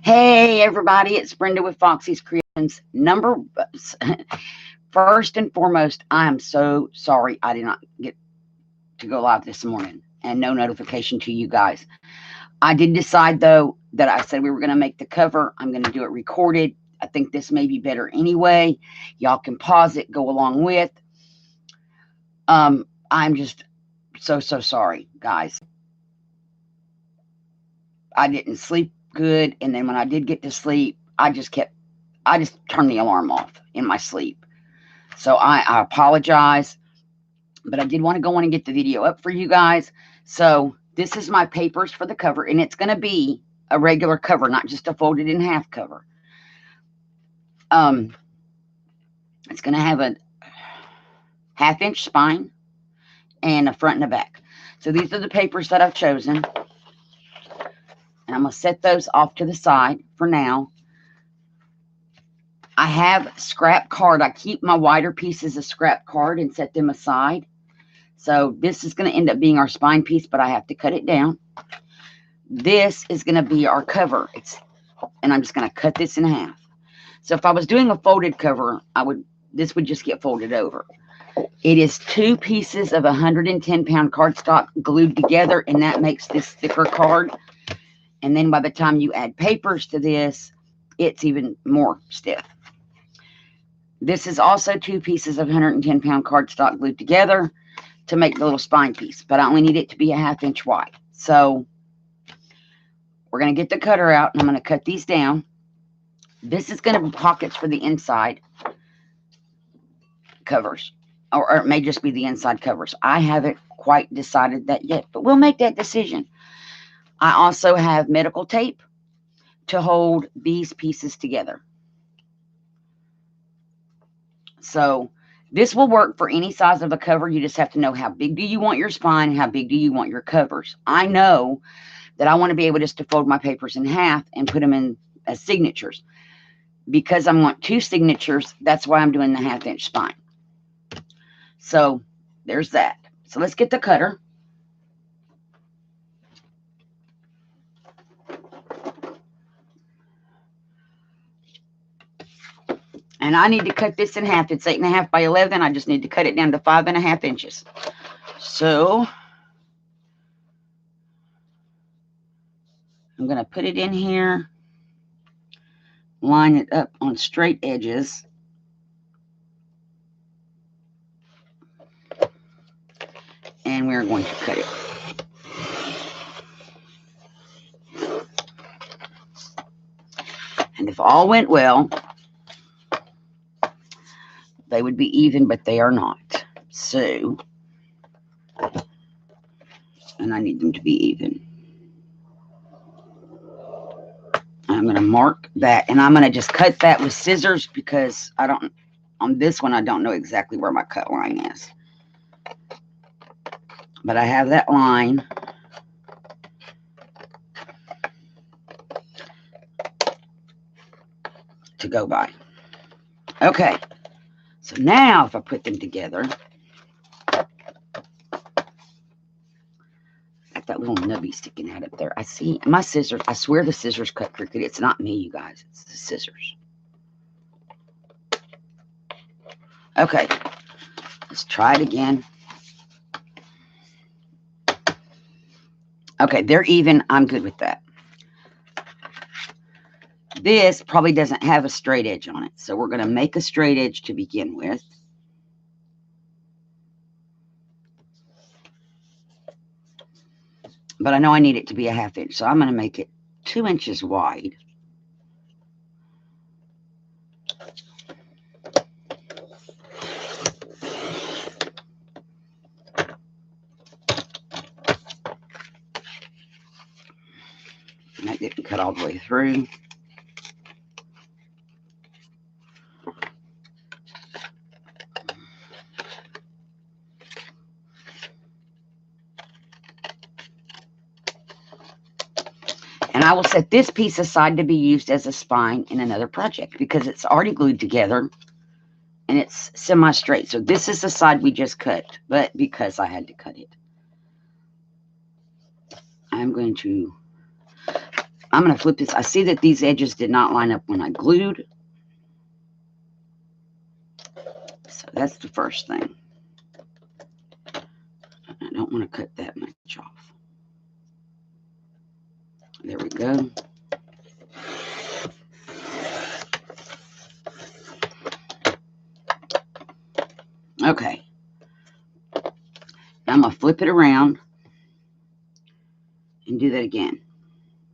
Hey everybody, it's Brenda with Foxy's Creations. First and foremost, I am so sorry I did not get to go live this morning and no notification to you guys. I did decide though that I said we were going to make the cover. I'm going to do it recorded. I think this may be better anyway. Y'all can pause it, go along with. I'm just so sorry, guys. I didn't sleep good, and then when I did get to sleep, I just turned the alarm off in my sleep. So I apologize, but I did want to go on and get the video up for you guys. So this is my papers for the cover, and it's going to be a regular cover, not just a folded in half cover. It's going to have a 1/2 inch spine and a front and a back. So these are the papers that I've chosen, and I'm going to set those off to the side for now. I have scrap card. I keep my wider pieces of scrap card and set them aside. So this is going to end up being our spine piece, but I have to cut it down. This is going to be our cover. And I'm just going to cut this in half. So if I was doing a folded cover, this would just get folded over. It is 2 pieces of 110-pound cardstock glued together, and that makes this thicker card. And then by the time you add papers to this, it's even more stiff. This is also 2 pieces of 110-pound cardstock glued together to make the little spine piece, but I only need it to be a 1/2 inch wide. So we're going to get the cutter out, and I'm going to cut these down. This is going to be pockets for the inside covers, or it may just be the inside covers. I haven't quite decided that yet, but we'll make that decision. I also have medical tape to hold these pieces together. So this will work for any size of a cover. You just have to know how big do you want your spine and how big do you want your covers. I know that I want to be able just to fold my papers in half and put them in as signatures. Because I want 2 signatures, that's why I'm doing the 1/2 inch spine. So there's that. So let's get the cutter. And I need to cut this in half. It's 8.5 by 11. I just need to cut it down to 5.5 inches. So I'm going to put it in here, line it up on straight edges. And we're going to cut it. And if all went well, they would be even, but they are not. So, and I need them to be even. I'm going to mark that, and I'm going to just cut that with scissors because on this one, I don't know exactly where my cut line is. But I have that line. To go by. Okay. So now if I put them together, got that little nubby sticking out up there. I see my scissors. I swear the scissors cut crooked. It's not me, you guys. It's the scissors. Okay. Let's try it again. Okay, they're even. I'm good with that. This probably doesn't have a straight edge on it, so we're going to make a straight edge to begin with. But I know I need it to be a 1/2 inch, so I'm going to make it 2 inches wide. And that didn't cut all the way through. And I will set this piece aside to be used as a spine in another project because it's already glued together and it's semi-straight. So this is the side we just cut, but because I had to cut it, I'm going to I'm going to flip this. I see that these edges did not line up when I glued. So that's the first thing. I don't want to cut that much off. There we go. Okay. Now I'm going to flip it around and do that again.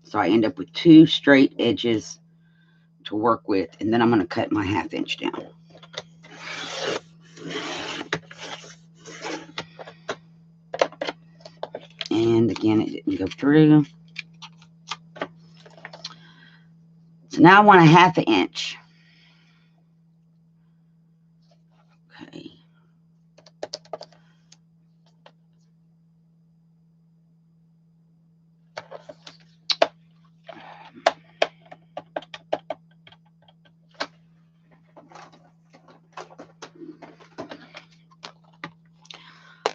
So I end up with 2 straight edges to work with, and then I'm going to cut my 1/2 inch down. And again, it didn't go through. So now I want a 1/2 inch. Okay.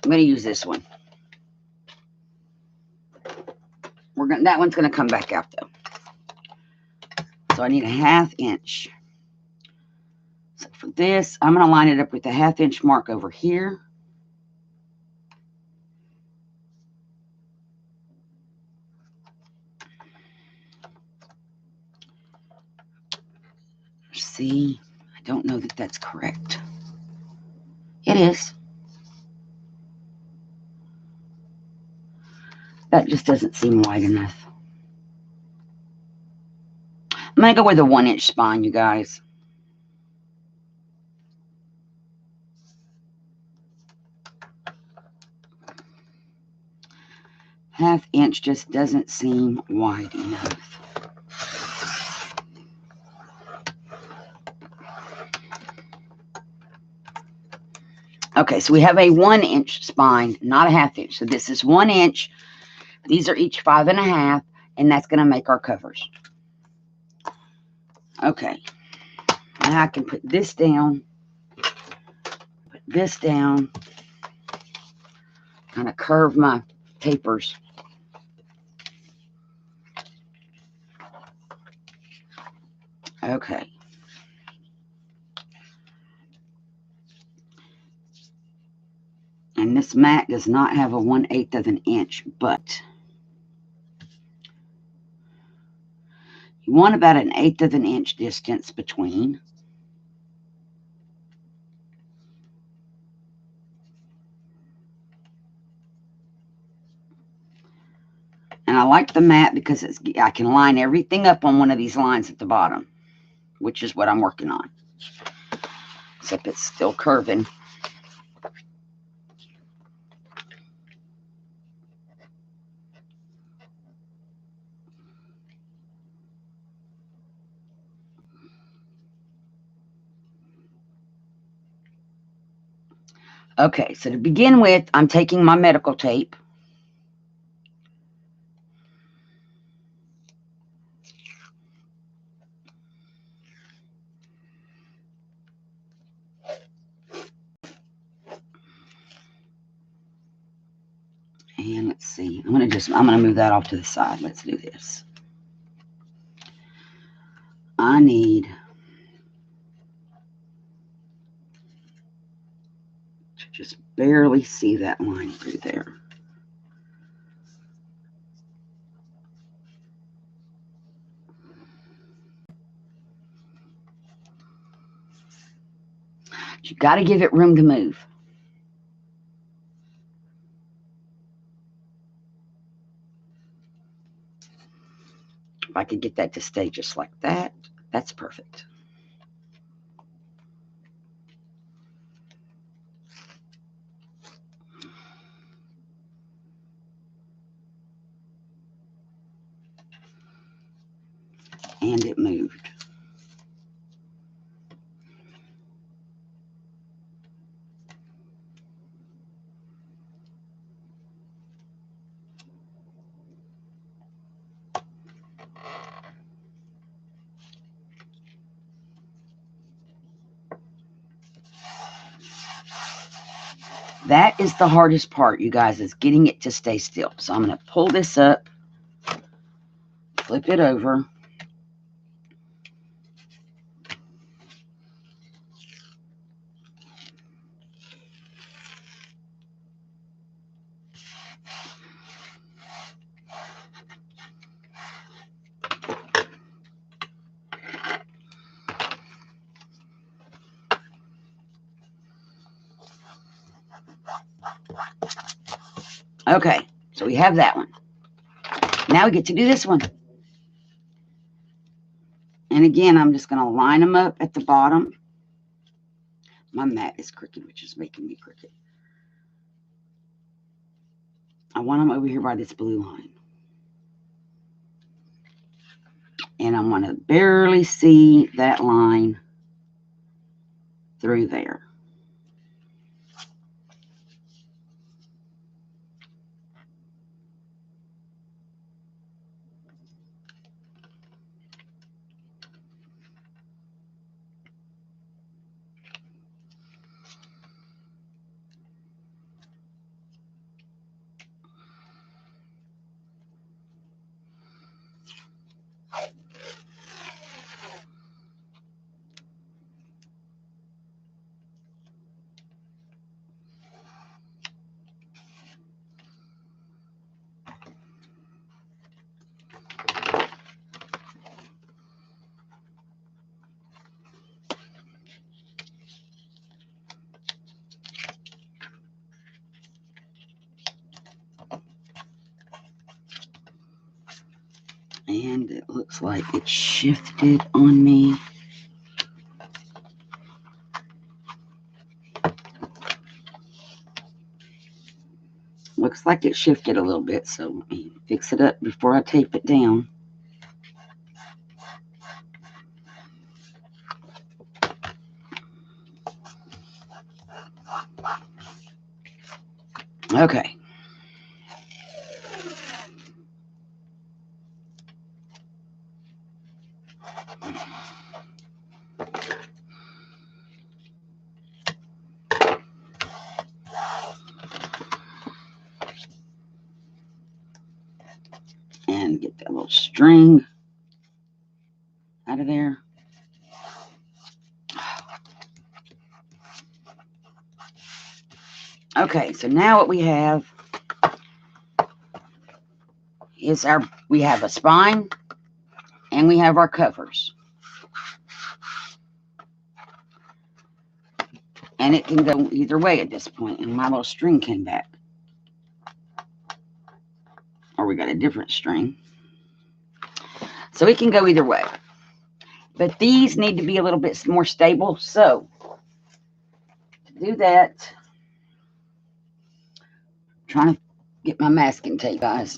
I'm going to use this one. That one's going to come back out though. So I need a 1/2 inch. So for this, I'm going to line it up with the 1/2 inch mark over here. See, I don't know that that's correct. It is. That just doesn't seem wide enough. I'm going to go with a 1 inch spine, you guys. Half inch just doesn't seem wide enough. Okay, so we have a 1 inch spine, not a 1/2 inch. So this is 1 inch. These are each 5 1/2, and that's going to make our covers. Okay, now I can put this down, put this down, kind of curve my tapers. Okay. And this mat does not have a 1/8 of an inch, but you want about an 1/8 of an inch distance between. And I like the mat because I can line everything up on one of these lines at the bottom, which is what I'm working on. Except it's still curving. Okay, so to begin with, I'm taking my medical tape. And let's see, I'm gonna move that off to the side. Let's do this. I need to just barely see that line through there. You got to give it room to move. If I could get that to stay just like that, that's perfect. And it moved. That is the hardest part, you guys, is getting it to stay still. So I'm going to pull this up, flip it over. Okay, so we have that one. Now we get to do this one. And again, I'm just going to line them up at the bottom. My mat is crooked, which is making me crooked. I want them over here by this blue line. And I want to barely see that line through there. And it looks like it shifted on me. Looks like it shifted a little bit, so let me fix it up before I tape it down. Okay. And get that little string out of there. Okay, so now what we have is we have a spine and we have our covers. And it can go either way at this point. And my little string came back. Or we got a different string. So it can go either way. But these need to be a little bit more stable. So to do that, I'm trying to get my masking tape, guys.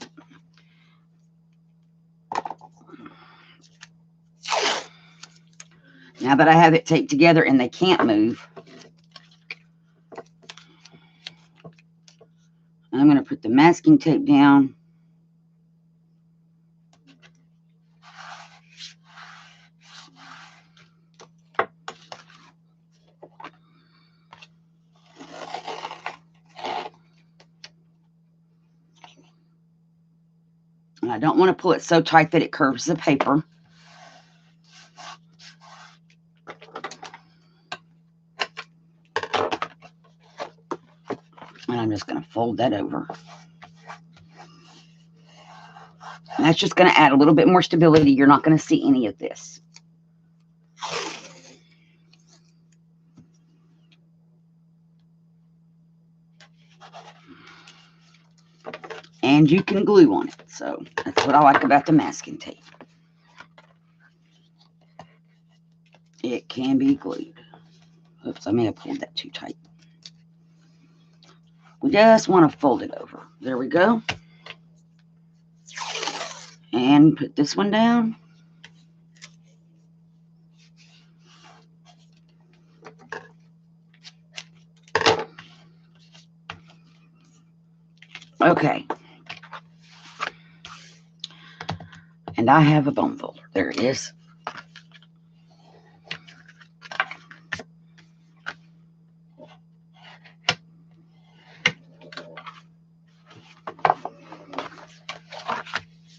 Now that I have it taped together and they can't move, I'm going to put the masking tape down. And I don't want to pull it so tight that it curves the paper. And I'm just going to fold that over. And that's just going to add a little bit more stability. You're not going to see any of this. And you can glue on it. So that's what I like about the masking tape. It can be glued. Oops, I may have pulled that too tight. We just want to fold it over. There we go. And put this one down. Okay. And I have a bone folder. There it is.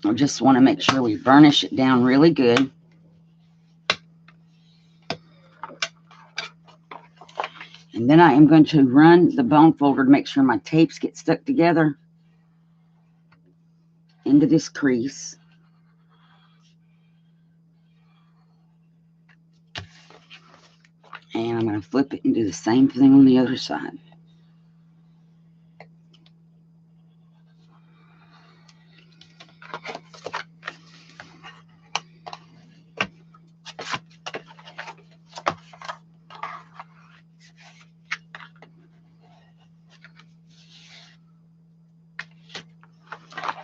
I just want to make sure we burnish it down really good. And then I am going to run the bone folder to make sure my tapes get stuck together into this crease. And I'm going to flip it and do the same thing on the other side.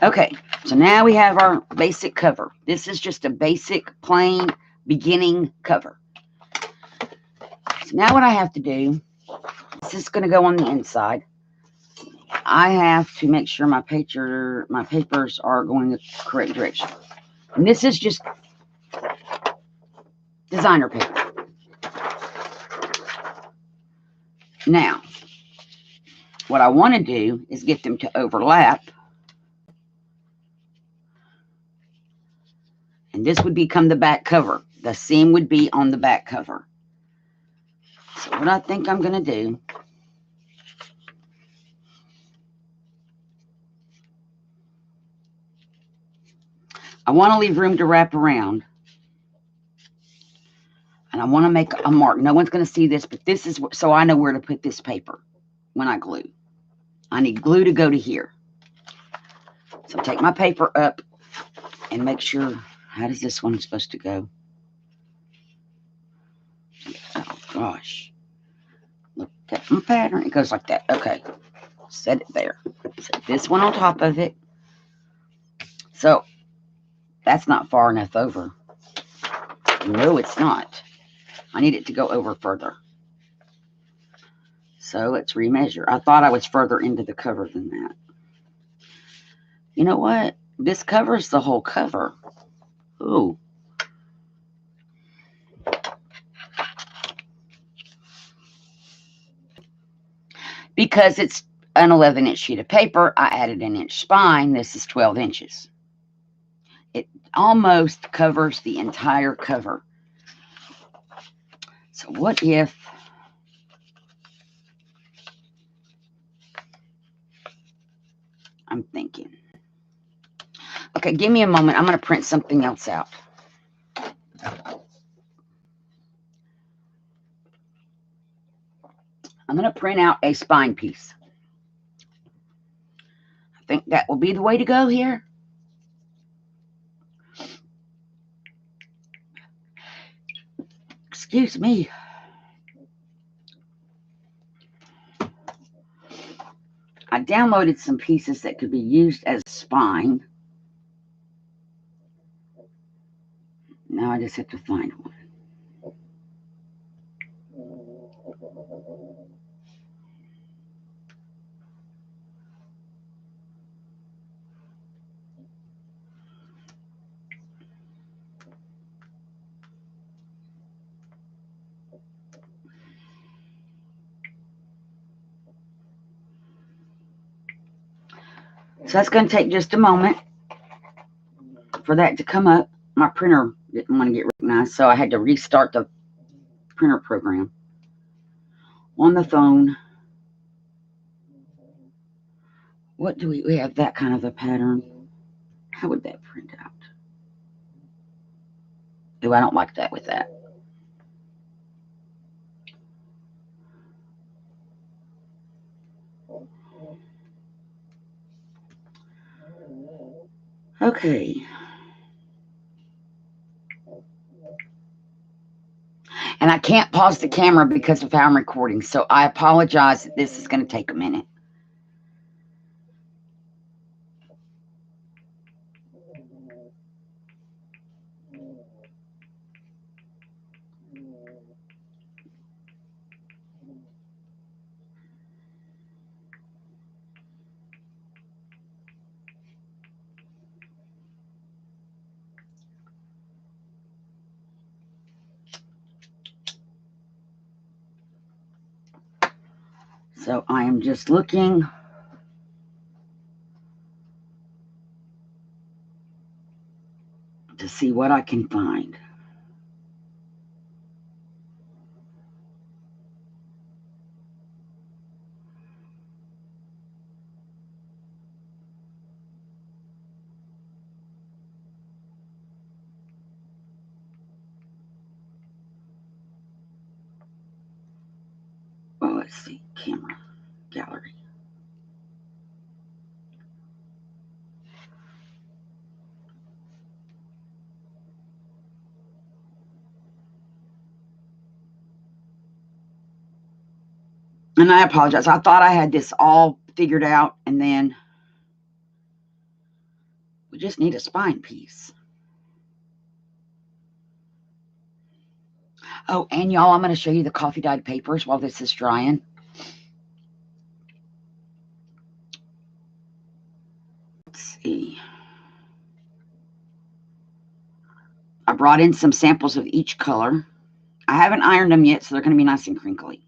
Okay, so now we have our basic cover. This is just a basic, plain, beginning cover. So now what I have to do, this is going to go on the inside. I have to make sure my papers are going the correct direction. And this is just designer paper. Now, what I want to do is get them to overlap. And this would become the back cover. The seam would be on the back cover. So what I think I'm going to do, I want to leave room to wrap around. And I want to make a mark. No one's going to see this, but this is so I know where to put this paper when I glue. I need glue to go to here. So take my paper up and make sure, how does this one supposed to go? Oh, gosh. Look at my pattern. It goes like that. Okay. Set it there. Set this one on top of it. So that's not far enough over. No, it's not. I need it to go over further. So let's remeasure. I thought I was further into the cover than that. You know what? This covers the whole cover. Ooh. Because it's an 11-inch sheet of paper, I added an inch spine. This is 12 inches. It almost covers the entire cover. So what if I'm thinking, okay, give me a moment. I'm going to print something else out. I'm going to print out a spine piece. I think that will be the way to go here. Excuse me. I downloaded some pieces that could be used as spine. Now I just have to find one. So that's going to take just a moment for that to come up. My printer didn't want to get recognized, so I had to restart the printer program on the phone. What do we have that kind of a pattern? How would that print out? Oh, I don't like that with that. Okay. And I can't pause the camera because of how I'm recording, so I apologize that this is going to take a minute. So I am just looking. to see what I can find. Well, let's see. Camera, gallery. And I apologize. I thought I had this all figured out, and then we just need a spine piece. Oh, and y'all, I'm going to show you the coffee dyed papers while this is drying. Let's see. I brought in some samples of each color. I haven't ironed them yet, so they're going to be nice and crinkly.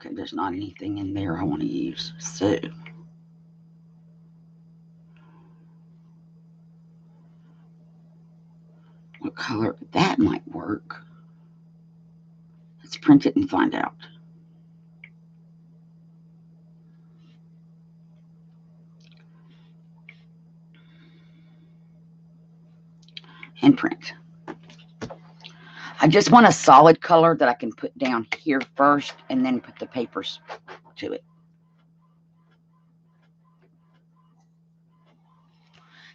Okay, there's not anything in there I want to use. So, what color? That might work. Let's print it and find out. And print. I just want a solid color that I can put down here first and then put the papers to it.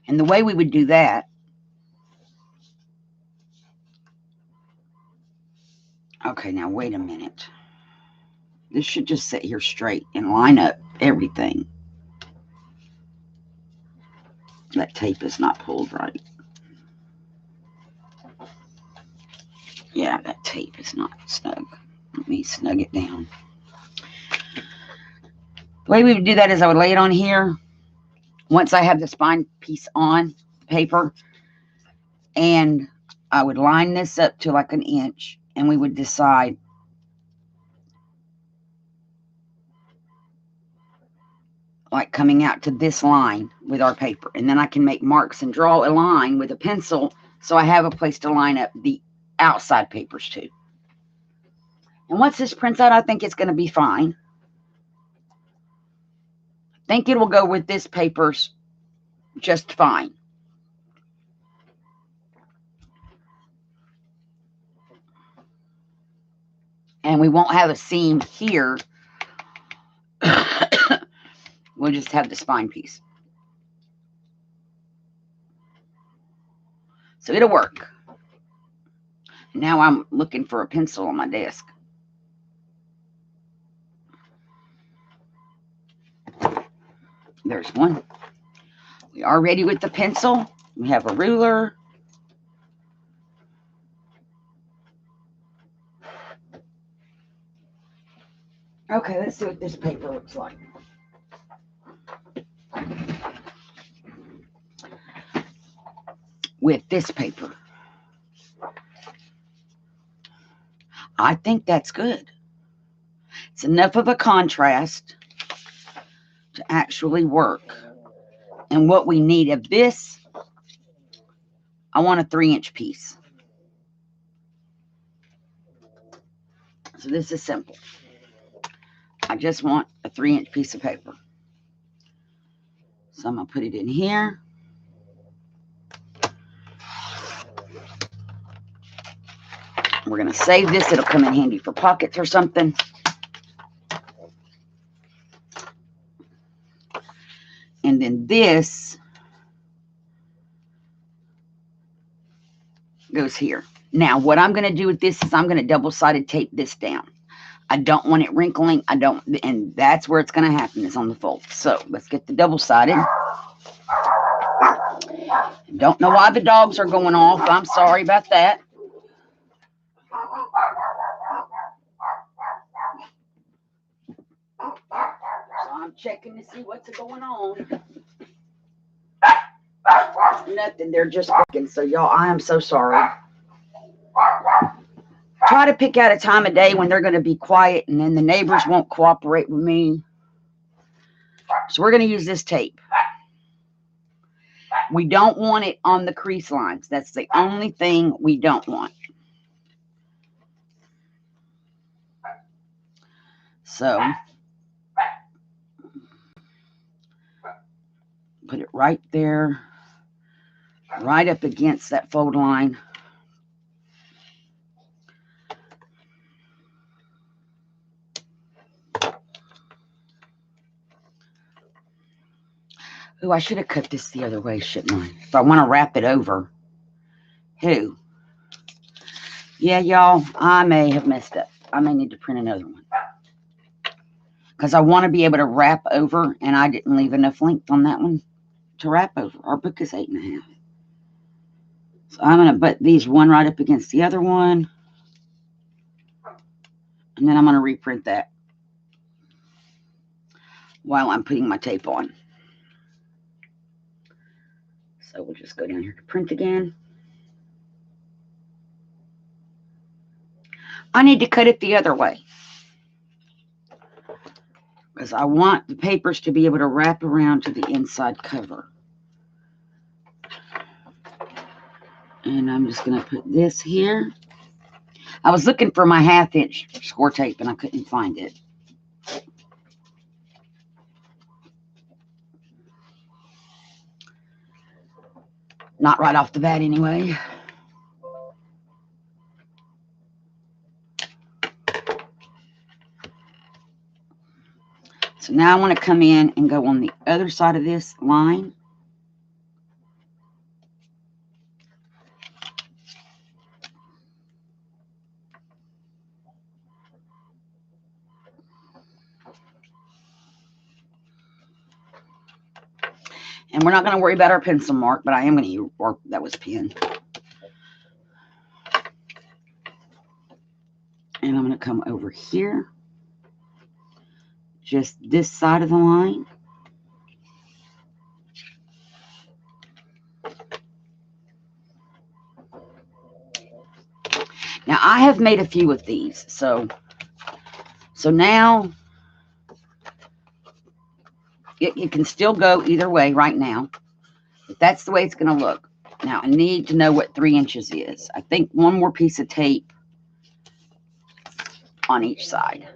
And the way we would do that, okay, now wait a minute. This should just sit here straight and line up everything. That tape is not pulled right. Yeah, that tape is not snug. Let me snug it down. The way we would do that is I would lay it on here. Once I have the spine piece on paper, and I would line this up to like an inch, and we would decide like coming out to this line with our paper, and then I can make marks and draw a line with a pencil so I have a place to line up the outside papers too. And once this prints out, I think it's going to be fine. I think it will go with this papers just fine. And we won't have a seam here. We'll just have the spine piece. So it'll work. Now I'm looking for a pencil on my desk. There's one. We are ready with the pencil. We have a ruler. Okay, let's see what this paper looks like. With this paper, I think that's good. It's enough of a contrast to actually work. And what we need of this, I want a 3-inch piece. So this is simple. I just want a 3-inch piece of paper. So I'm going to put it in here. We're going to save this. It'll come in handy for pockets or something. And then this goes here. Now, what I'm going to do with this is I'm going to double-sided tape this down. I don't want it wrinkling. And that's where it's going to happen, is on the fold. So let's get the double-sided. Don't know why the dogs are going off. I'm sorry about that. I'm checking to see what's going on. Nothing. They're just working. So, y'all, I am so sorry. Try to pick out a time of day when they're going to be quiet and then the neighbors won't cooperate with me. So we're going to use this tape. We don't want it on the crease lines. That's the only thing we don't want. So put it right there, right up against that fold line. Oh, I should have cut this the other way, shouldn't I? If I want to wrap it over. Yeah, y'all, I may have messed up. I may need to print another one. Because I want to be able to wrap over, and I didn't leave enough length on that one to wrap over. Our book is 8.5. So I'm going to put these one right up against the other one. And then I'm going to reprint that while I'm putting my tape on. So we'll just go down here to print again. I need to cut it the other way, because I want the papers to be able to wrap around to the inside cover. And I'm just going to put this here. I was looking for my 1/2 inch score tape and I couldn't find it. Not right off the bat anyway. So now I want to come in and go on the other side of this line. And we're not going to worry about our pencil mark, but I am going to use, or that was pen. And I'm going to come over here. Just this side of the line. Now, I have made a few of these. So now it can still go either way right now. But that's the way it's going to look. Now, I need to know what 3 inches is. I think one more piece of tape on each side.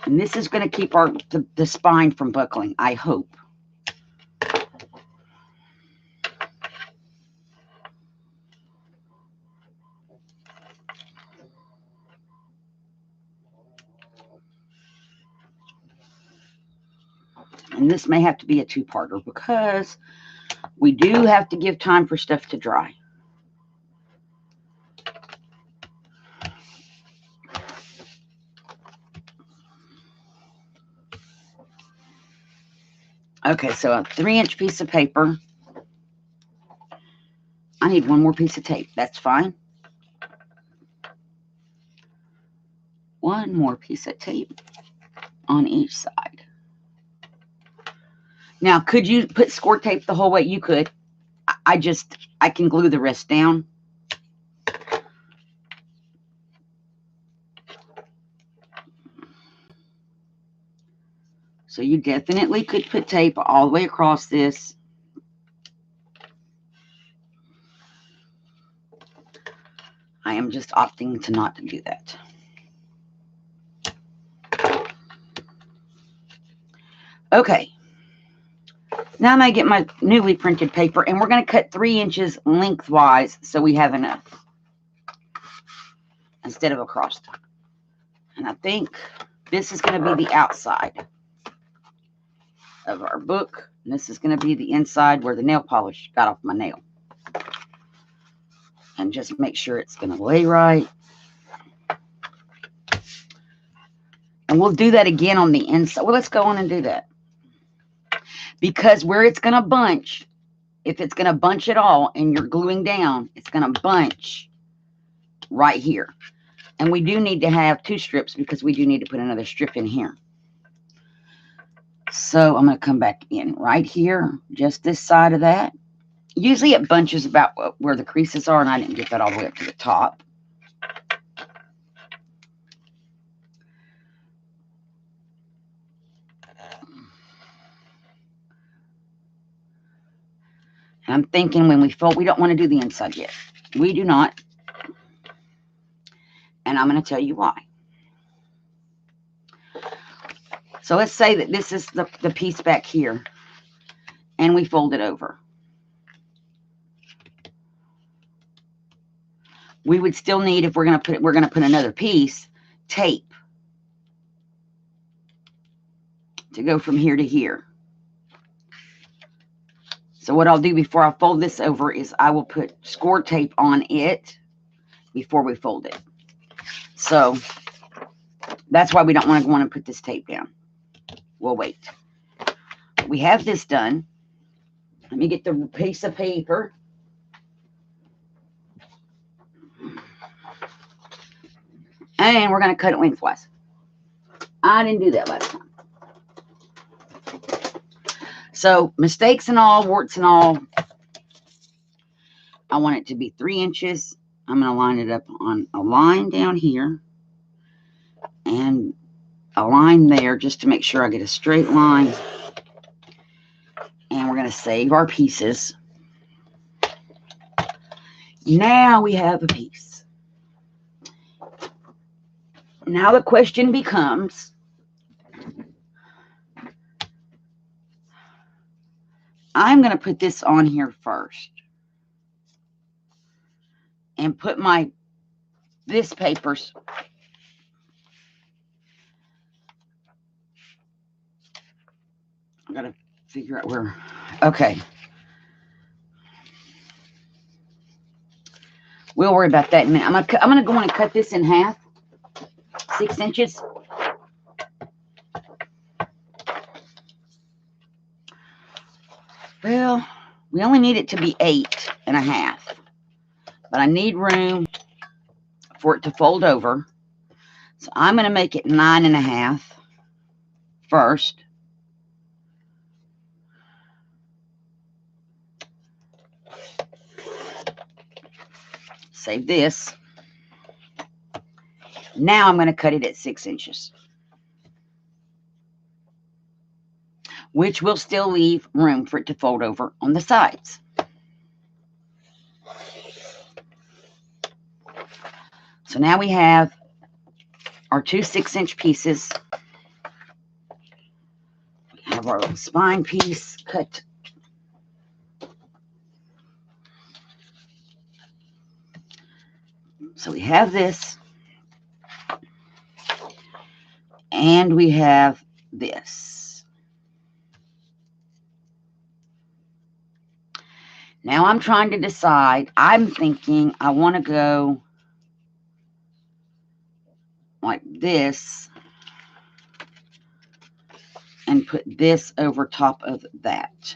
And this is going to keep the spine from buckling, I hope. And this may have to be a 2-parter because we do have to give time for stuff to dry. Okay, so a 3-inch piece of paper. I need one more piece of tape. That's fine. One more piece of tape on each side. Now, could you put score tape the whole way? You could. I can glue the rest down. So you definitely could put tape all the way across this. I am just opting to not do that. Okay. Now I'm going to get my newly printed paper, and we're going to cut 3 inches lengthwise so we have enough instead of across. And I think this is going to be the outside of our book, and this is going to be the inside where the nail polish got off my nail. And just make sure it's going to lay right. And we'll do that again on the inside. Well, let's go on and do that. because where it's going to bunch, if it's going to bunch at all and you're gluing down, it's going to bunch right here. And we do need to have 2 strips because we do need to put another strip in here. So I'm going to come back in right here, just this side of that. Usually it bunches about where the creases are, and I didn't get that all the way up to the top. And I'm thinking when we fold, we don't want to do the inside yet. We do not. And I'm going to tell you why. So let's say that this is the piece back here, and we fold it over. We would still need, if we're going to put another piece, tape to go from here to here. So what I'll do before I fold this over is I will put score tape on it before we fold it. So that's why we don't want to go on and put this tape down. We'll wait. We have this done. Let me get the piece of paper. And we're going to cut it lengthwise. I didn't do that last time. So mistakes and all, warts and all, I want it to be 3 inches. I'm going to line it up on a line down here and a line there just to make sure I get a straight line. And we're going to save our pieces. Now we have a piece. Now the question becomes, I'm going to put this on here first and put this paper's I got to figure out where. Okay. We'll worry about that in a minute. I'm going to go in and cut this in half, 6 inches. Well, we only need it to be 8.5, but I need room for it to fold over. So I'm going to make it 9.5 first. Save this. Now I'm going to cut it at 6 inches, which will still leave room for it to fold over on the sides. So now we have our 2 6-inch pieces. We have our little spine piece cut. So we have this, and we have this. Now I'm trying to decide. I'm thinking I want to go like this and put this over top of that.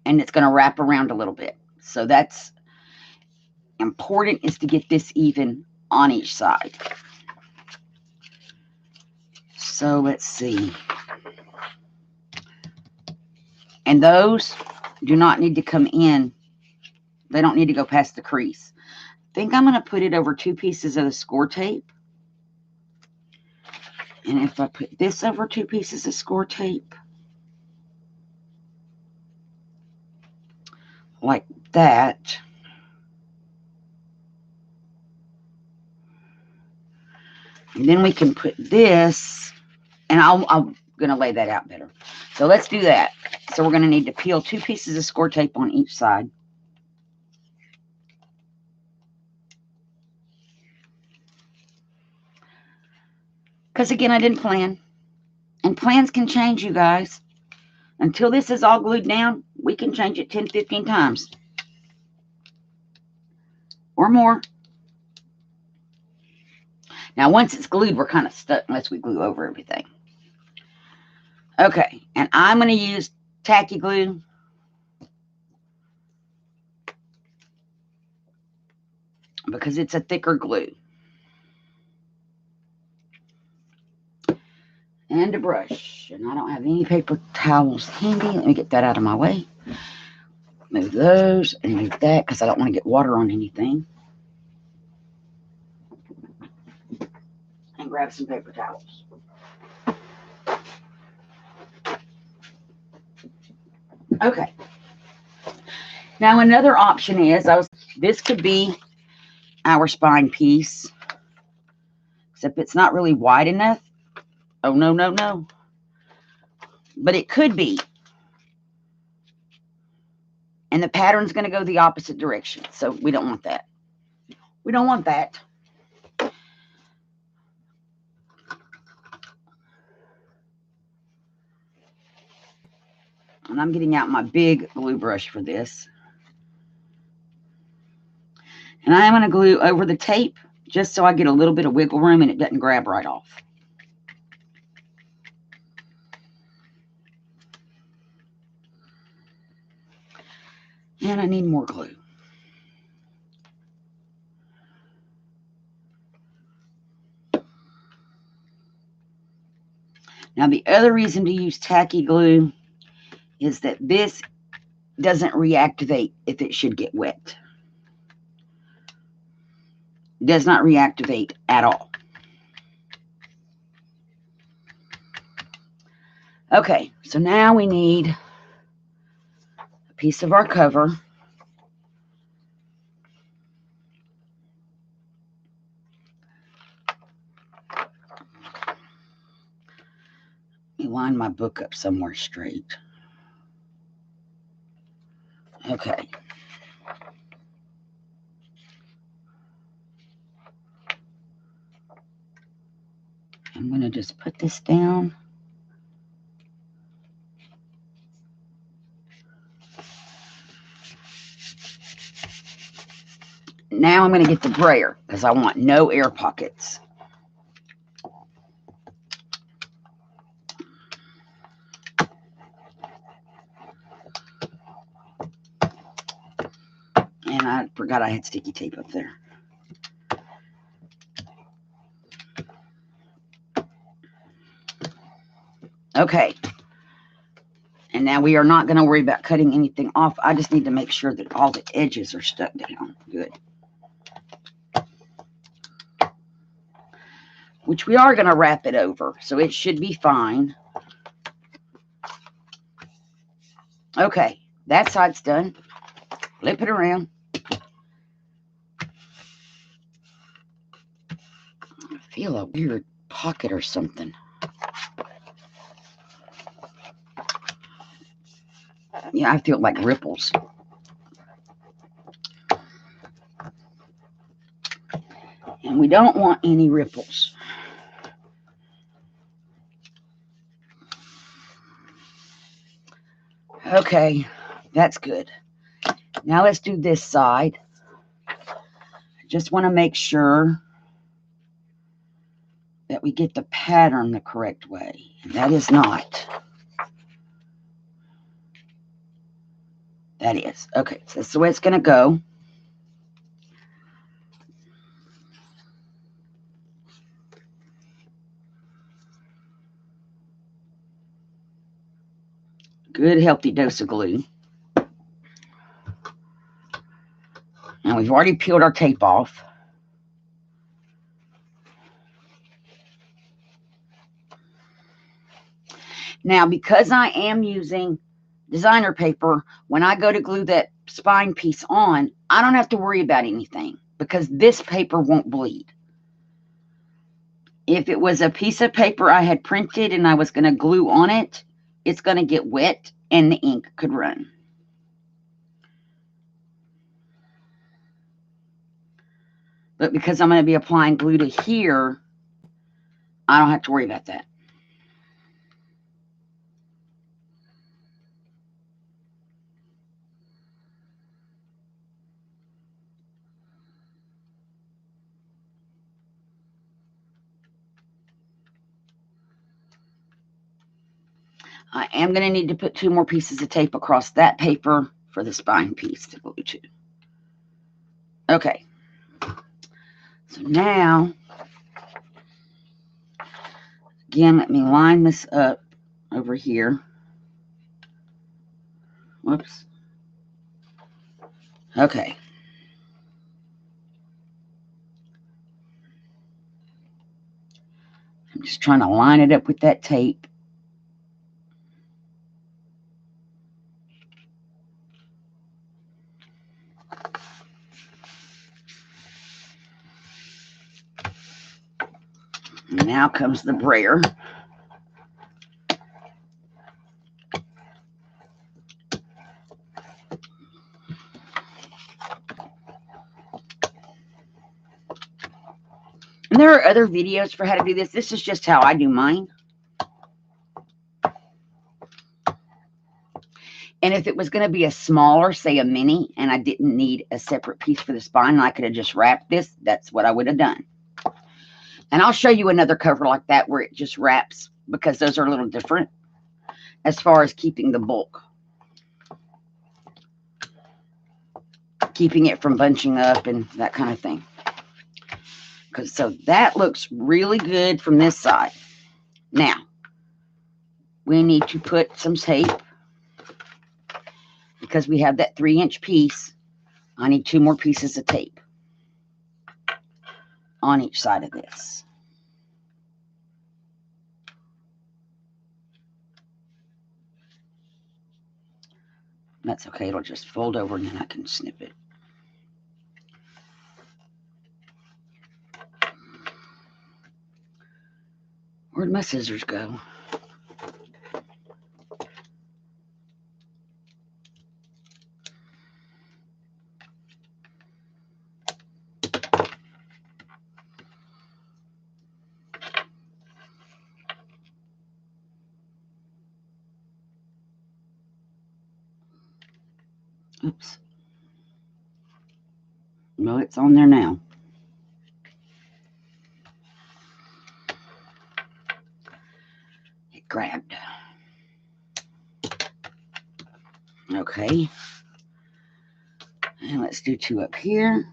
And it's going to wrap around a little bit. So that's important, is to get this even on each side. So let's see. And those do not need to come in. They don't need to go past the crease. I think I'm going to put it over 2 pieces of the score tape. And if I put this over 2 pieces of score tape, like that, and then we can put this, and I'm going to lay that out better. So let's do that. So we're going to need to peel 2 pieces of score tape on each side. Because again, I didn't plan. And plans can change, you guys. Until this is all glued down, we can change it 10, 15 times. Or more. Now, once it's glued, we're kind of stuck unless we glue over everything. Okay, and I'm going to use tacky glue. Because it's a thicker glue. And a brush. And I don't have any paper towels handy. Let me get that out of my way. Move those and move that because I don't want to get water on anything. And grab some paper towels. Okay. Now another option is this could be our spine piece. Except it's not really wide enough. Oh, no, no, no. But it could be. And the pattern's going to go the opposite direction. So we don't want that. We don't want that. And I'm getting out my big glue brush for this. And I am going to glue over the tape just so I get a little bit of wiggle room and it doesn't grab right off. And I need more glue. Now the other reason to use tacky glue is that this doesn't reactivate if it should get wet. It does not reactivate at all. Okay, so now we need a piece of our cover. Let me line my book up somewhere straight. Okay. I'm going to just put this down. Now I'm going to get the brayer because I want no air pockets. And I forgot I had sticky tape up there. Okay. And now we are not going to worry about cutting anything off. I just need to make sure that all the edges are stuck down. Good. Which we are going to wrap it over, so it should be fine. Okay, that side's done. Flip it around. I feel a weird pocket or something. Yeah, I feel like ripples. And we don't want any ripples. Okay, that's good. Now let's do this side. I just want to make sure that we get the pattern the correct way. And that is not. That is. Okay, so that's the way it's going to go. Good healthy dose of glue. And we've already peeled our tape off. Now, because I am using designer paper, when I go to glue that spine piece on, I don't have to worry about anything because this paper won't bleed. If it was a piece of paper I had printed and I was going to glue on it, it's going to get wet and the ink could run. But because I'm going to be applying glue to here, I don't have to worry about that. I am going to need to put 2 more pieces of tape across that paper for the spine piece to glue to. Okay. So now, again, let me line this up over here. Whoops. Okay. I'm just trying to line it up with that tape. And now comes the brayer. And there are other videos for how to do this. This is just how I do mine. And if it was going to be a smaller, say a mini, and I didn't need a separate piece for the spine, and I could have just wrapped this, that's what I would have done. And I'll show you another cover like that where it just wraps, because those are a little different as far as keeping the bulk. Keeping it from bunching up and that kind of thing. So that looks really good from this side. Now, we need to put some tape. Because we have that 3-inch piece, I need 2 more pieces of tape on each side of this. That's okay, it'll just fold over and then I can snip it. Where'd my scissors go? Oops. No, it's on there now. It grabbed. Okay. And let's do 2 up here.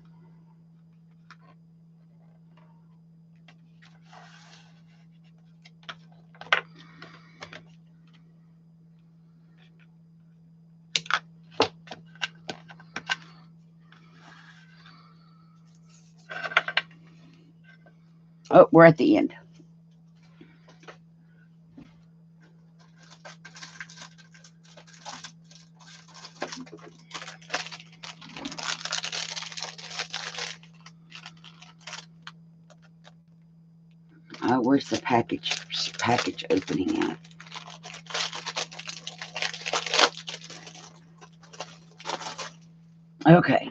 Oh, we're at the end. Where's the package opening at? Okay.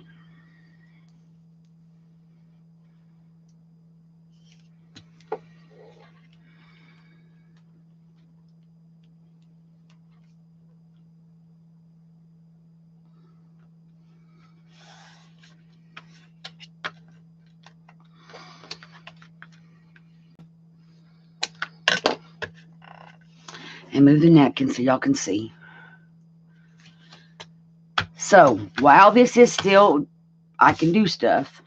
And move the napkin so y'all can see. So while this is still, I can do stuff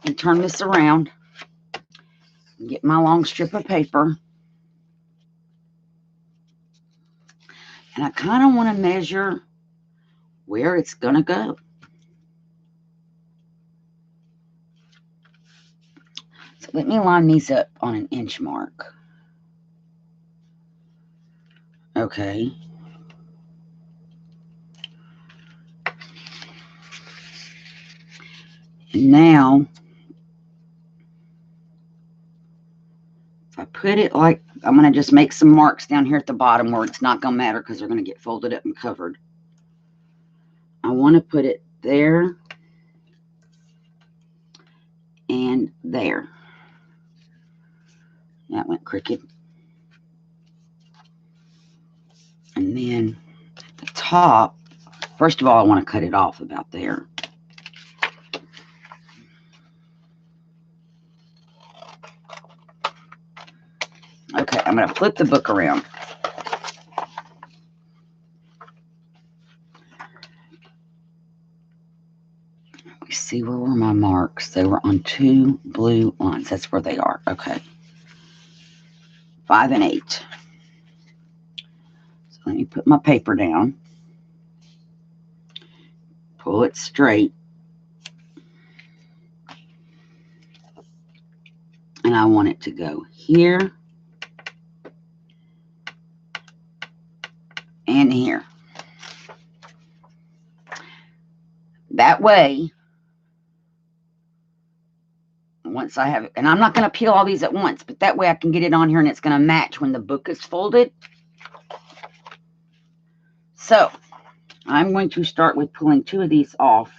and turn this around and get my long strip of paper. And I kind of want to measure where it's going to go. So let me line these up on an inch mark. Okay. And now, if I put it like, I'm going to just make some marks down here at the bottom where it's not going to matter because they're going to get folded up and covered. I want to put it there and there. That went crooked. And then at the top, first of all, I want to cut it off about there. Okay, I'm going to flip the book around. see, where were my marks? They were on 2 blue lines. That's where they are. Okay. 5 and 8. So let me put my paper down. Pull it straight. And I want it to go here and here. That way, once I have it, and I'm not going to peel all these at once, but that way I can get it on here and it's going to match when the book is folded. So I'm going to start with pulling 2 of these off.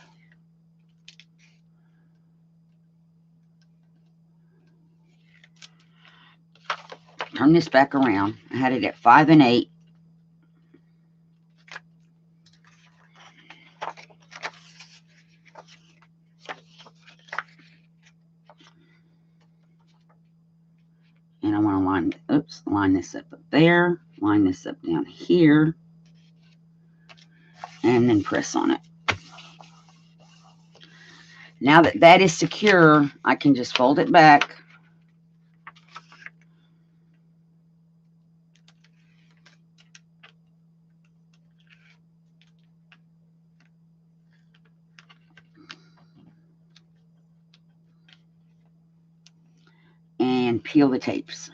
Turn this back around. I had it at 5 and 8. And I want to line this up there, line this up down here, and then press on it. Now that that is secure, I can just fold it back. And peel the tapes.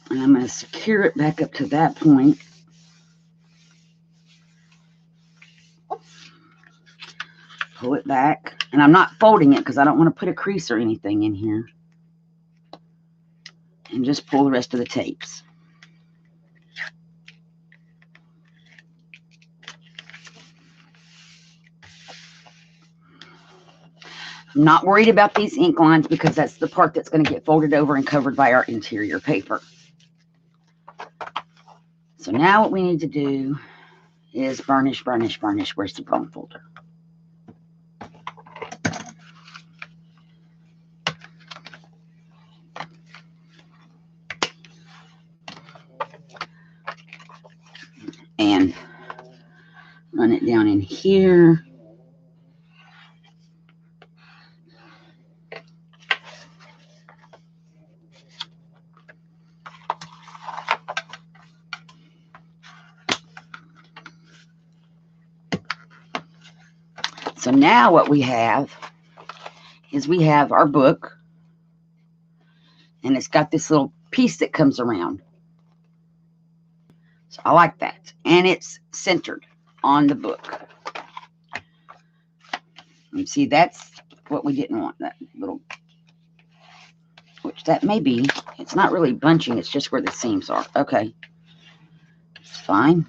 And I'm going to secure it back up to that point. Pull it back. And I'm not folding it because I don't want to put a crease or anything in here. And just pull the rest of the tapes. I'm not worried about these ink lines because that's the part that's going to get folded over and covered by our interior paper. So now what we need to do is burnish, burnish, burnish. Where's the bone folder? And run it down in here. So now what we have is we have our book, and it's got this little piece that comes around. So I like that. And it's centered on the book. And see, that's what we didn't want, that little, which that may be. It's not really bunching, it's just where the seams are. Okay. It's fine.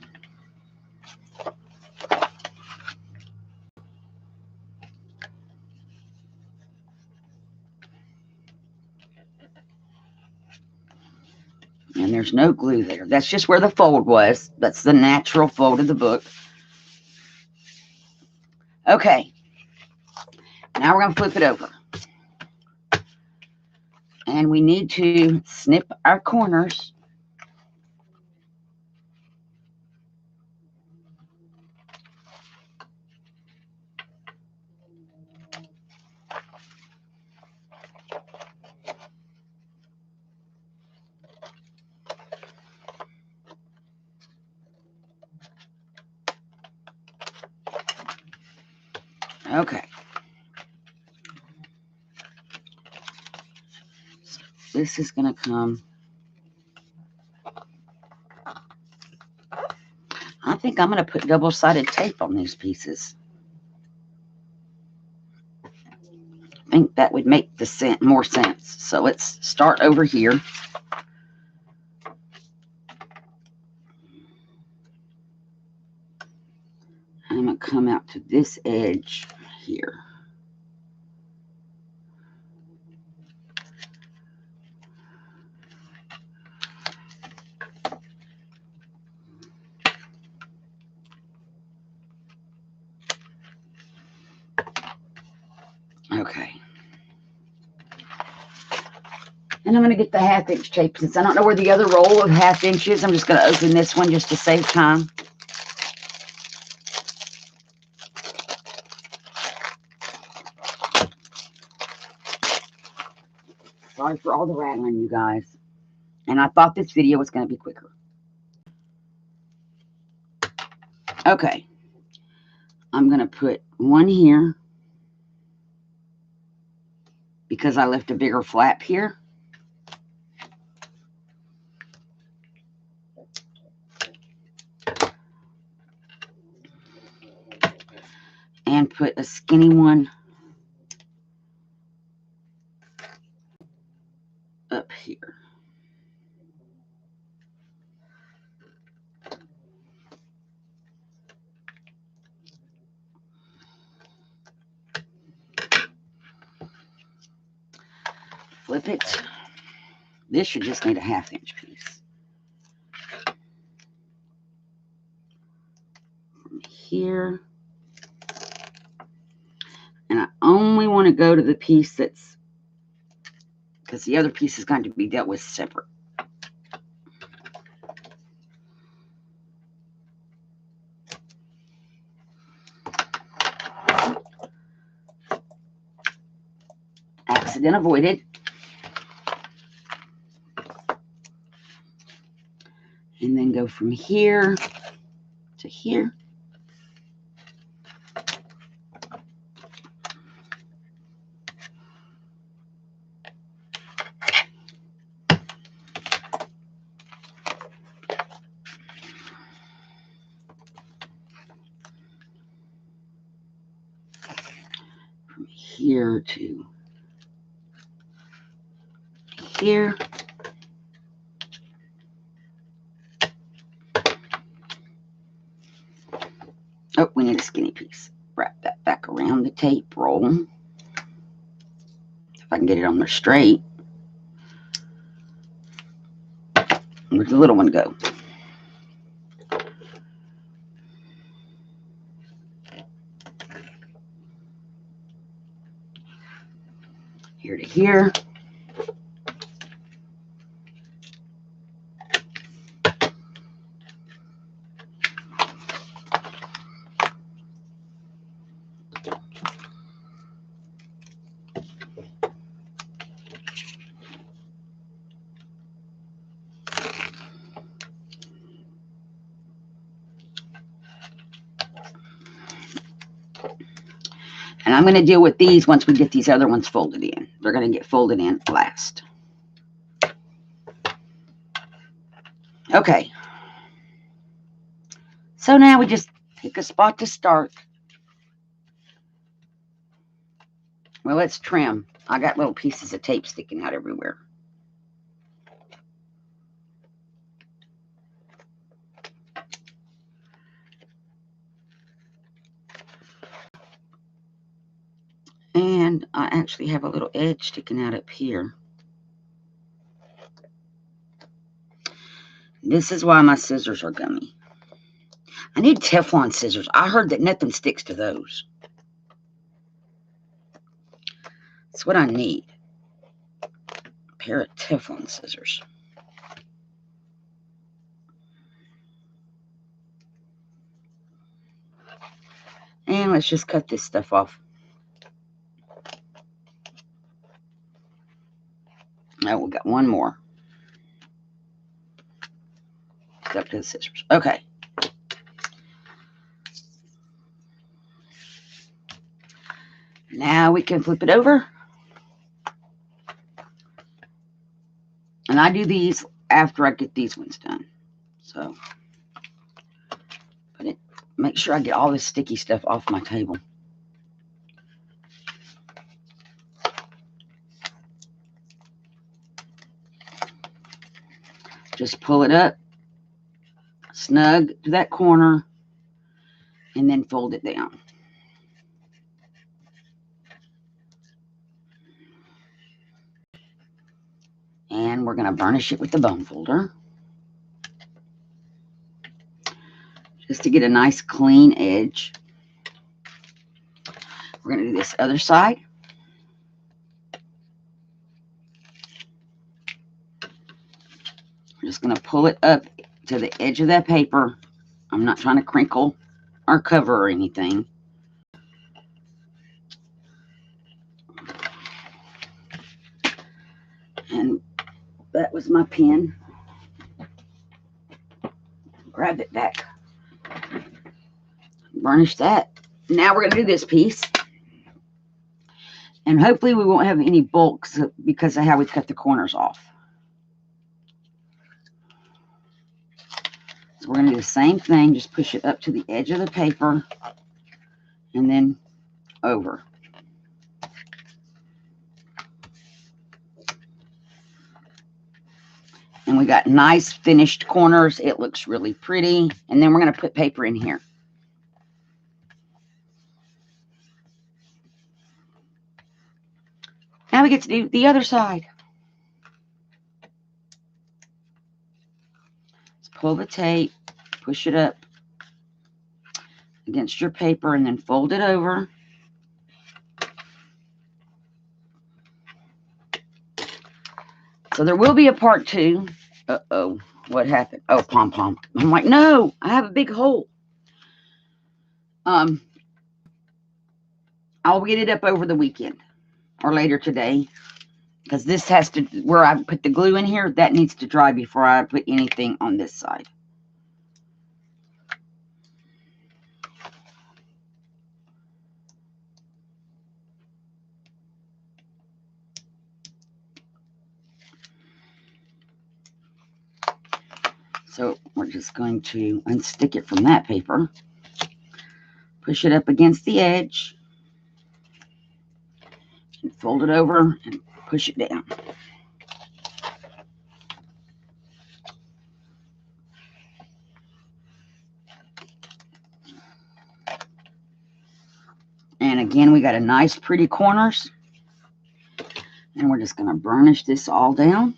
And there's no glue there. That's just where the fold was. That's the natural fold of the book. Okay. Now we're going to flip it over. And we need to snip our corners. Okay. So this is going to come. I think I'm going to put double-sided tape on these pieces. I think that would make the more sense. So let's start over here. I'm going to come out to this edge here. Okay. And I'm going to get the 1/2 inch tape. Since I don't know where the other roll of 1/2 inch is, I'm just going to open this one just to save time. Sorry for all the rattling, you guys. And I thought this video was going to be quicker. Okay. I'm going to put one here because I left a bigger flap here. And put a skinny one up here. Flip it. This should just need a 1/2 inch piece. From here. And I only want to go to the piece that's, because the other piece is going to be dealt with separate. Accident avoided. And then go from here to here. From here to here. Oh, we need a skinny piece. Wrap that back around the tape roll. If I can get it on there straight. Where'd the little one go? Here to here. And I'm going to deal with these once we get these other ones folded in. They're going to get folded in last. Okay. So now we just pick a spot to start. Well, let's trim. I got little pieces of tape sticking out everywhere. And I actually have a little edge sticking out up here. This is why my scissors are gummy. I need Teflon scissors. I heard that nothing sticks to those. That's what I need. A pair of Teflon scissors. And let's just cut this stuff off. Now we got one more. It's up to the scissors. Okay. Now we can flip it over. And I do these after I get these ones done. So, make sure I get all this sticky stuff off my table. Just pull it up, snug to that corner, and then fold it down. And we're going to burnish it with the bone folder. Just to get a nice clean edge. We're going to do this other side. just going to pull it up to the edge of that paper. I'm not trying to crinkle or cover or anything. And that was my pen. Grab it back. Burnish that. Now we're going to do this piece. And hopefully we won't have any bulks because of how we cut the corners off. So we're going to do the same thing. Just push it up to the edge of the paper and then over. And we got nice finished corners. It looks really pretty. And then we're going to put paper in here. Now we get to do the other side. Let's pull the tape, push it up against your paper, and then fold it over. So there will be a part 2. Uh-oh, what happened? Oh, pom-pom. I'm like, no, I have a big hole. I'll get it up over the weekend or later today, because this has to, where I put the glue in here, that needs to dry before I put anything on this side. So we're just going to unstick it from that paper, push it up against the edge, and fold it over and push it down. And again, we got a nice pretty corners. And we're just going to burnish this all down.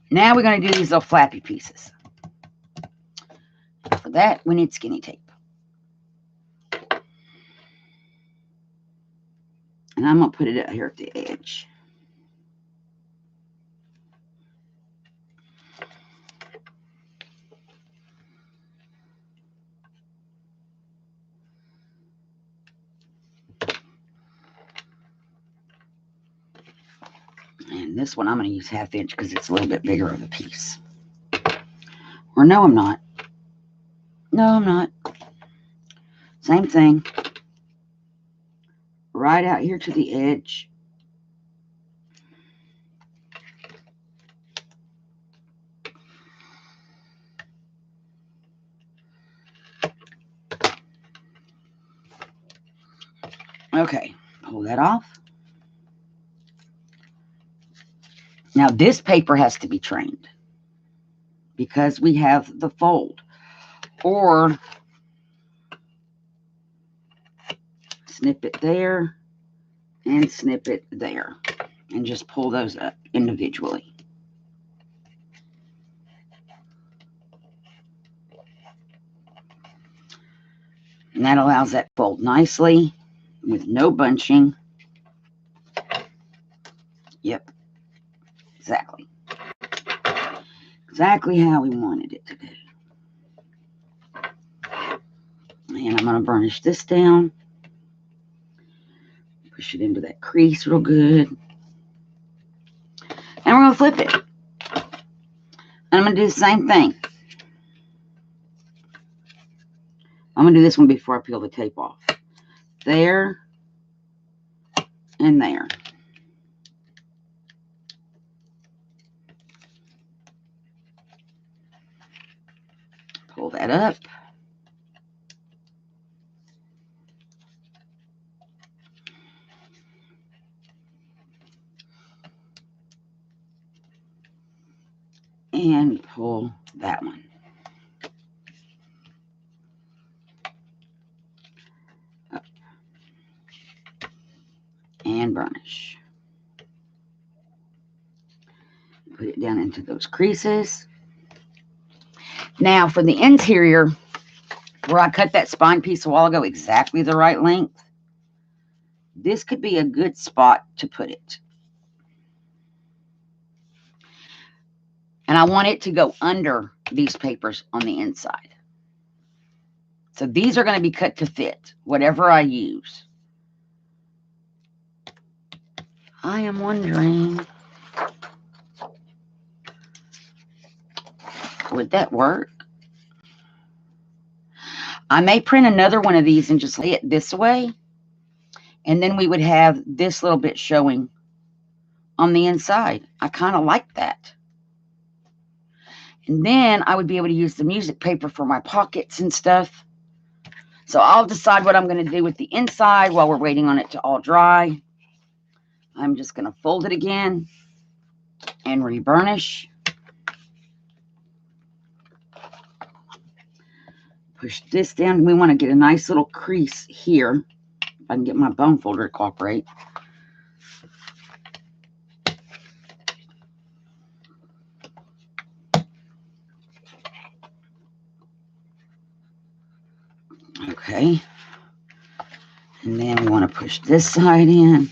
Now we're going to do these little flappy pieces. For that, we need skinny tape. And I'm going to put it out here at the edge. And this one I'm going to use 1/2 inch because it's a little bit bigger of a piece. Or no, I'm not. No, I'm not. Same thing. Right out here to the edge. Okay, pull that off. Now this paper has to be trained because we have the fold. Or snip it there and snip it there. And just pull those up individually. And that allows that to fold nicely with no bunching. Yep. Exactly. Exactly how we wanted it to do. And I'm going to burnish this down. Push it into that crease real good. And we're going to flip it. And I'm going to do the same thing. I'm going to do this one before I peel the tape off. There and there. Pull that up. And pull that one. Up. And burnish. Put it down into those creases. Now for the interior, where I cut that spine piece a while ago exactly the right length, this could be a good spot to put it. And I want it to go under these papers on the inside. So these are going to be cut to fit, whatever I use. I am wondering, would that work? I may print another one of these and just lay it this way. And then we would have this little bit showing on the inside. I kind of like that. And then I would be able to use the music paper for my pockets and stuff. So I'll decide what I'm going to do with the inside while we're waiting on it to all dry. I'm just going to fold it again and reburnish. Push this down. We want to get a nice little crease here. If I can get my bone folder to cooperate. Okay. And then we want to push this side in.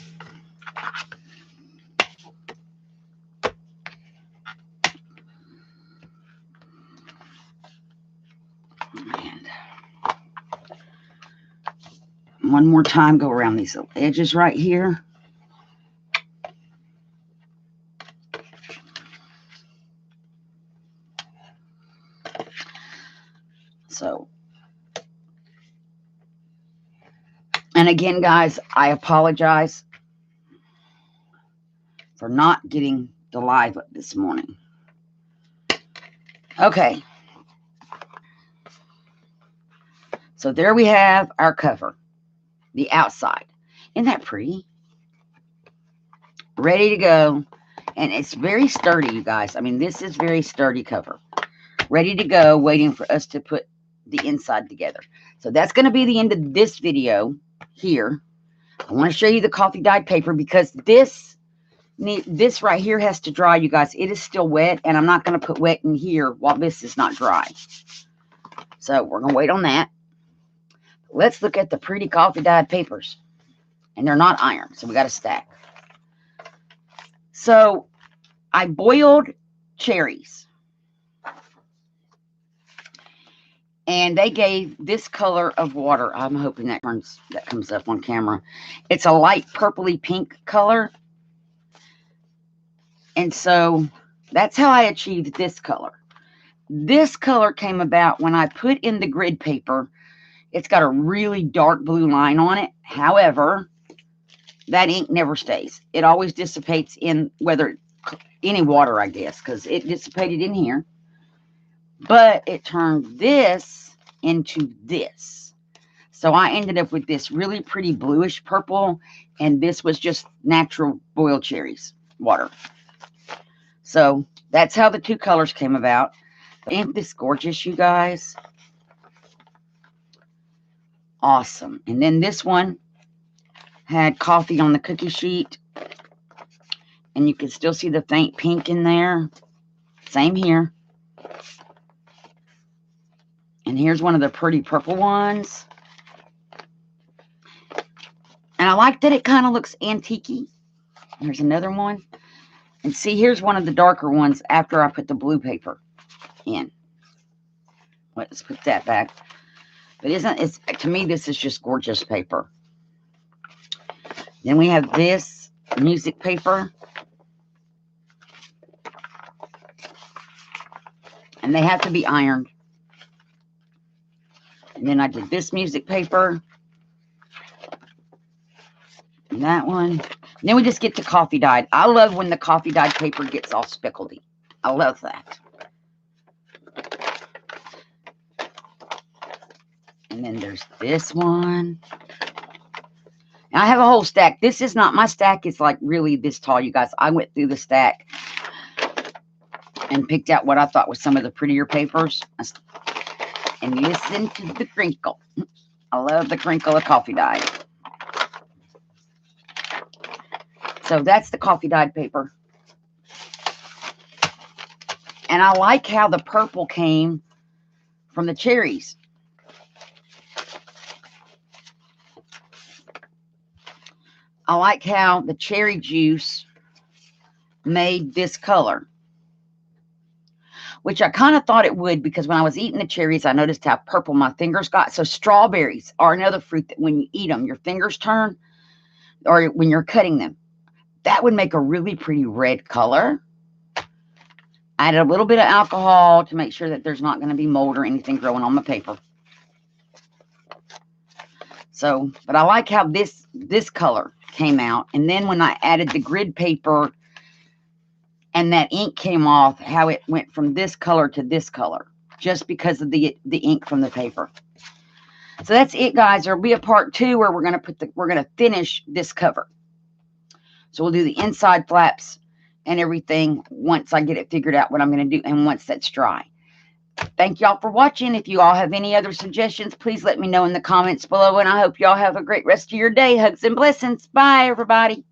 And one more time, go around these little edges right here. So, and again, guys, I apologize for not getting the live up this morning. Okay. So there we have our cover, the outside. Isn't that pretty? Ready to go. And it's very sturdy, you guys. I mean, this is very sturdy cover. Ready to go, waiting for us to put the inside together. So that's going to be the end of this video here. I want to show you the coffee dyed paper because this right here has to dry, you guys. It is still wet, and I'm not going to put wet in here while this is not dry. So we're going to wait on that. Let's look at the pretty coffee dyed papers. And they're not iron, so we got to stack. So I boiled cherries. And they gave this color of water. I'm hoping that comes up on camera. It's a light purpley pink color. And so that's how I achieved this color. This color came about when I put in the grid paper. It's got a really dark blue line on it. However, that ink never stays. It always dissipates in any water, I guess, because it dissipated in here. But it turned this into this. So I ended up with this really pretty bluish purple, and this was just natural boiled cherries water. So that's how the two colors came about. Ain't this gorgeous, you guys? Awesome. And then this one had coffee on the cookie sheet, and you can still see the faint pink in there. Same here. And here's one of the pretty purple ones. And I like that it kind of looks antique-y. Here's another one. And see, here's one of the darker ones after I put the blue paper in. Let's put that back. But to me, this is just gorgeous paper. Then we have this music paper. And they have to be ironed. And then I did this music paper. And that one. And then we just get to coffee dyed. I love when the coffee dyed paper gets all speckledy. I love that. And then there's this one. And I have a whole stack. This is not my stack. It's like really this tall, you guys. I went through the stack and picked out what I thought was some of the prettier papers. And listen to the crinkle. I love the crinkle of coffee dye. So that's the coffee dyed paper. And I like how the purple came from the cherries. I like how the cherry juice made this color, which I kind of thought it would, because when I was eating the cherries, I noticed how purple my fingers got. So strawberries are another fruit that when you eat them, your fingers turn, or when you're cutting them. That would make a really pretty red color. Added a little bit of alcohol to make sure that there's not going to be mold or anything growing on my paper. So, but I like how this color came out. And then when I added the grid paper and that ink came off, how it went from this color to this color, just because of the ink from the paper. So that's it, guys. There'll be a part 2 where we're gonna finish this cover. So we'll do the inside flaps and everything once I get it figured out what I'm going to do, and once that's dry. Thank y'all for watching. If you all have any other suggestions, please let me know in the comments below, and I hope y'all have a great rest of your day. Hugs and blessings. Bye, everybody.